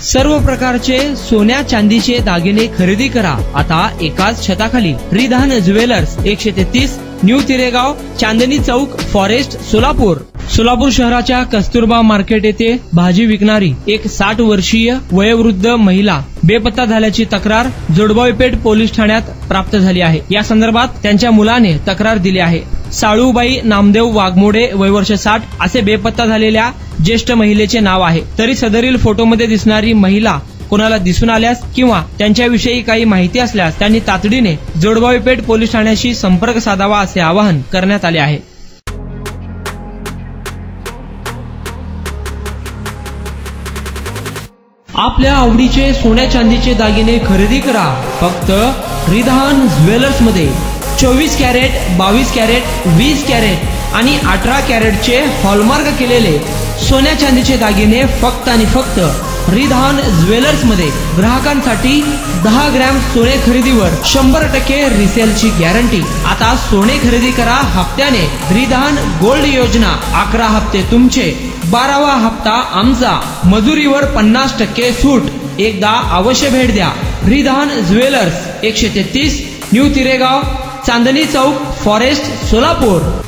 सर्व प्रकारचे सोन्या चांदीचे दागिने खरेदी करा आता एकाच छताखाली। Ridhan jewellers 133 new तिरेगाव, Chandni Chowk, forest, Solapur. Solapur शहराच्या कस्तुरबा मार्केट येथे भाजी विकणारी एक 60 वर्षीय वयोवृद्ध महिला बेपत्ता झाल्याची तक्रार जोडबावीपेठ पोलीस ठाण्यात प्राप्त झाली आहे। या संदर्भात त्यांच्या मुलाने तक्रार दिली आहे। साळूबाई नामदेव वाघमोडे, वय वर्ष 60 असे बेपत्ता झालेल्या ज्येष्ठ महिलेचे नाव आहे। तरी सदरील फोटोमध्ये दिसणारी महिला कोणाला दिसून आल्यास किंवा त्यांच्याविषयी काही माहिती असल्यास त्यांनी तातडीने जोडबावीपेठ पोलीस ठाण्याशी संपर्क साधावा असे आवाहन करण्यात आले आहे। आपल्या आवडीचे सोन्या चांदीचे दागिने खरेदी करा फक्त रिधान ज्वेलर्स मध्ये। 24 कॅरेट, 22 कॅरेट, 20 कॅरेट आणि 18 कॅरेटचे हॉलमार्क केलेले सोन्या चांदीचे दागिने फक्त आणि फक्त रिधान ज्वेलर्स मध्ये। ग्राहकांसाठी 10 ग्रॅम सोने खरेदीवर 100% रिसेलची गॅरंटी। आता सोने खरेदी करा हप्त्याने। रिधान गोल्ड योजना, 11 हप्ते तुमचे, 12वा हप्ता आमचा। मजुरीवर 50% सूट। एकदा अवश्य भेट द्या। Ridhan jewellers 133 new तिरेगाव, Chandni Chowk, forest, Solapur.